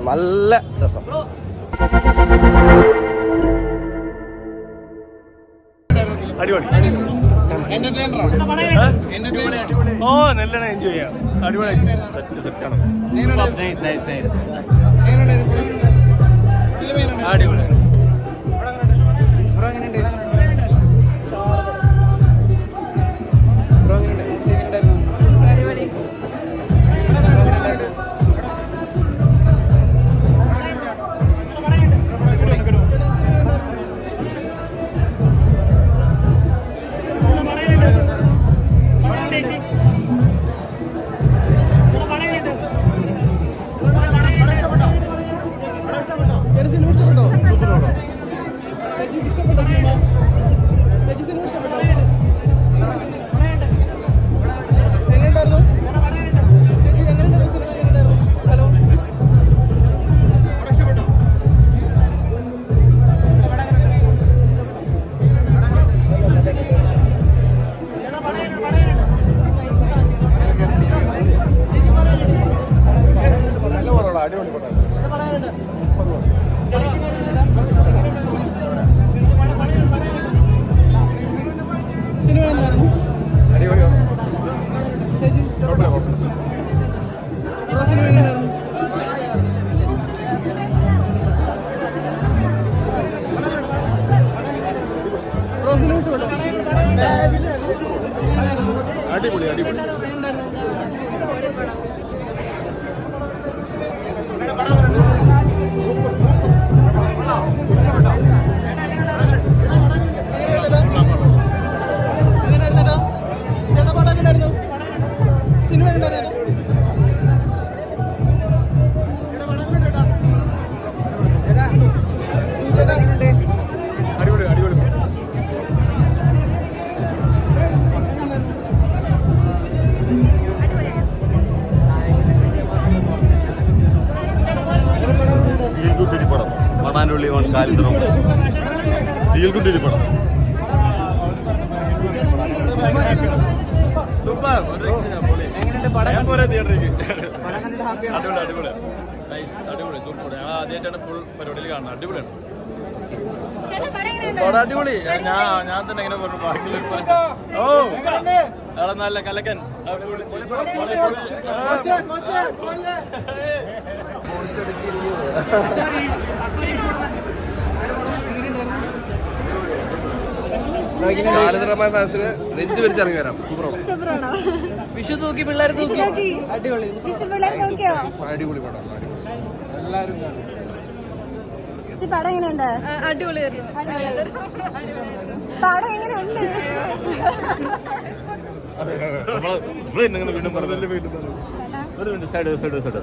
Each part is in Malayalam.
നല്ല രസം. അടിപൊളി. ഓ നല്ലോണം എൻജോയ് ചെയ്യാം. അടിപൊളി സെറ്റാണ്. അടിപൊളി. അടിപൊളി അടിപൊളി. ആദ്യമായിട്ടാണ് ഫുൾ പരിപാടിയിൽ കാണുന്നത്. അടിപൊളിയാണ്. അടിപൊളി. ഞാൻ തന്നെ ഇങ്ങനെ പറഞ്ഞു ബാക്കിയുള്ള. ഓ അവിടെ നല്ല കലക്കൻ. ഫാൻസിന് നെഞ്ച് വിരിച്ചിറങ്ങി വരാം. സൂപ്പറാണോ? വിഷു തൂക്കി പിള്ളേർ തൂക്കി. അടിപൊളി അടിപൊളി പടം. എല്ലാരും പടം എങ്ങനെയുണ്ട്? അടിപൊളിയായിരുന്നു. പടം എങ്ങനെയുണ്ട്? വീണ്ടും പറഞ്ഞല്ലേ വീണ്ടും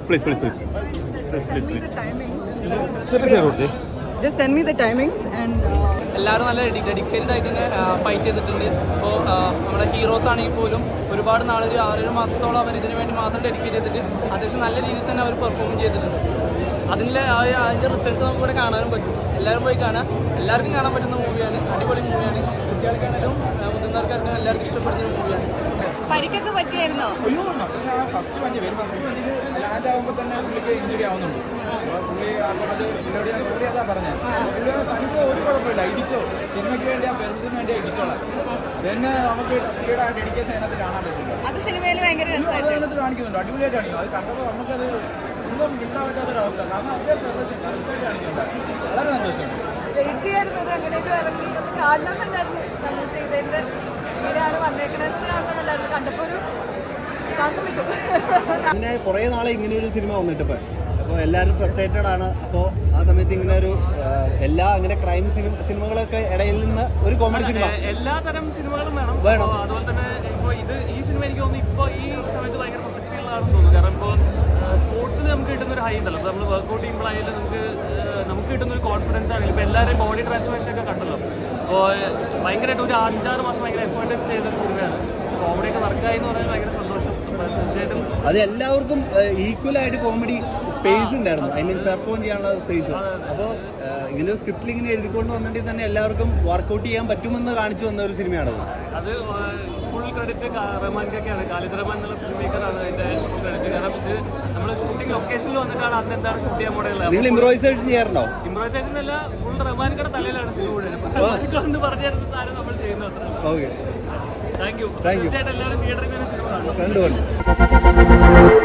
please please please please Just send me the timings and എല്ലാവരും നല്ല ഡെഡിക്കേറ്റഡ് ആയിട്ട് തന്നെ ഫൈറ്റ് ചെയ്തിട്ടുണ്ട്. ഇപ്പോൾ നമ്മുടെ ഹീറോസ് ആണെങ്കിൽ പോലും ഒരുപാട് നാളൊരു 6-7 മാസത്തോളം അവർ ഇതിനു വേണ്ടി മാത്രം ഡെഡിക്കേറ്റ് ചെയ്തിട്ട് അത്യാവശ്യം നല്ല രീതിയിൽ തന്നെ അവർ പെർഫോം ചെയ്തിട്ടുണ്ട്. അതിൻ്റെ റിസൾട്ട് നമുക്ക് ഇവിടെ കാണാനും പറ്റും. എല്ലാവരും പോയി കാണാം. എല്ലാവർക്കും കാണാൻ പറ്റുന്ന മൂവിയാണ്. അടിപൊളി മൂവിയാണ്. കുട്ടികൾക്കാണെങ്കിലും മുതിർന്നവർക്കാർക്കും എല്ലാവർക്കും ഇഷ്ടപ്പെടുന്ന മൂവിയാണ്. പരിക്കൊക്കെ പറ്റിയായിരുന്നോ? ഫസ്റ്റ് ലാൻഡ് ആകുമ്പോൾ തന്നെ പുള്ളിക്ക് ഇഞ്ചുറി ആവുന്നുണ്ട്. പുള്ളി പുള്ളിയോട് ഞാൻ സോറി അതാ പറഞ്ഞത്. സനിക്ക് ഒരു കുഴപ്പമില്ല. ഇടിച്ചോ, സിനിമയ്ക്ക് വേണ്ടി ആ പെർഫോമൻസിന് വേണ്ടി ഇടിച്ചോളാം. പിന്നെ നമുക്ക് പുള്ളിയുടെ ആ ഡെഡിക്കേഷൻ അതിനകത്ത് കാണാൻ പറ്റില്ല. അത് സിനിമയിൽ ഭയങ്കര അതിനകത്ത് കാണിക്കുന്നുണ്ട്. അടിപൊളിയായിട്ട് കാണിക്കും. അത് കണ്ടപ്പോൾ നമുക്കത് ഒന്നും കിട്ടാൻ പറ്റാത്തൊരവസ്ഥ. കാരണം അതേ പ്രദർശനം കറക്റ്റായിട്ട് കാണിക്കുന്നുണ്ട്. വളരെ സന്തോഷം. വെയിറ്റ് ചെയ്യാറുന്നത് അങ്ങനെയൊക്കെ ഇറങ്ങി കാണണമെന്നുണ്ടായിരുന്നു. നമ്മൾ ചെയ്തതിൻ്റെ ഇങ്ങനെയാണ് വന്നേക്കണെന്ന് കാണണമെന്നുണ്ടായിരുന്നു. കണ്ടപ്പോൾ ഒരു ശ്വാസം കിട്ടും. അങ്ങനെ കുറേ നാളെ ഇങ്ങനെയൊരു സിനിമ വന്നിട്ടിപ്പോൾ അപ്പോൾ എല്ലാവരും ഫ്രസ്ട്രേറ്റഡ് ആണ്. അപ്പോൾ ആ സമയത്ത് ഇങ്ങനെ ഒരു എല്ലാ അങ്ങനെ ക്രൈം സിനിമകളൊക്കെ ഇടയിൽ നിന്ന് ഒരു കോമഡി സിനിമ, എല്ലാ തരം സിനിമകളും വേണം. അതുപോലെ തന്നെ ഇപ്പോൾ ഈ സിനിമ എനിക്ക് തോന്നുന്നു ഇപ്പോൾ ഈ സമയത്ത് ഭയങ്കര പ്രസക്തിയുള്ളതാണെന്ന് തോന്നുന്നു. കാരണം ഇപ്പോൾ സ്പോർട്സിന് നമുക്ക് കിട്ടുന്ന ഒരു ഹൈ ഉണ്ടല്ലോ. അപ്പോൾ നമ്മൾ വർക്കൗട്ട് ചെയ്യുമ്പോഴായാലും നമുക്ക് കിട്ടുന്ന ഒരു കോൺഫിഡൻസ് ആണെങ്കിലും ഇപ്പോൾ എല്ലാവരും ബോഡി ട്രാൻസ്ഫോർമേഷൻ ഒക്കെ കണ്ടല്ലോ. അപ്പോൾ ഭയങ്കരമായിട്ട് ഒരു 5-6 മാസം ഭയങ്കര എഫേർട്ട് ചെയ്തൊരു സിനിമയാണ്. കോമഡിയൊക്കെ വർക്കായി എന്ന് പറഞ്ഞാൽ ഭയങ്കര സന്തോഷം. തീർച്ചയായിട്ടും അത് എല്ലാവർക്കും ഈക്വലായിട്ട് കോമഡി സ്പേസ് ഉണ്ടായിരുന്നു. അതിന് പെർഫോം ചെയ്യാനുള്ള സ്പേസ്. അപ്പോൾ ഇങ്ങനെ സ്ക്രിപ്റ്റിൽ ഇങ്ങനെ എഴുതിക്കൊണ്ട് വന്നിട്ടുണ്ടെങ്കിൽ തന്നെ എല്ലാവർക്കും വർക്കൗട്ട് ചെയ്യാൻ പറ്റുമെന്ന് കാണിച്ചു തന്ന ഒരു സിനിമയാണത്. അത് ഫുൾ ക്രെഡിറ്റ് റഹ്മാൻക്കൊക്കെയാണ്. ഖാലിദ് റഹ്മാൻ എന്നുള്ള ഫിലിം മേക്കറാണ് അതിന്റെ ഫുൾ ക്രെഡിറ്റ്. കാരണം ഇത് നമ്മൾ ഷൂട്ടിംഗ് ലൊക്കേഷനിൽ വന്നിട്ടാണ് അന്ന് എന്താണ് ഷൂട്ട് ചെയ്യാൻ പോലെയുള്ളത്. നിങ്ങൾ ഇംപ്രൂവൈസേഷൻ ചെയ്യാറുണ്ടോ? ഇംപ്രൂവൈസേഷൻ അല്ല, ഫുൾ റഹ്മാൻക്കയുടെ തലയിലാണ് സിനിമ എന്ന് പറഞ്ഞു തരുന്ന സാധനം നമ്മൾ ചെയ്യുന്നത്. അത്ര okay, thank you. Thank you. തീർച്ചയായിട്ടും എല്ലാവരും തിയേറ്ററിൽ തന്നെ സിനിമ കാണണം. കണ്ടുകൊണ്ട്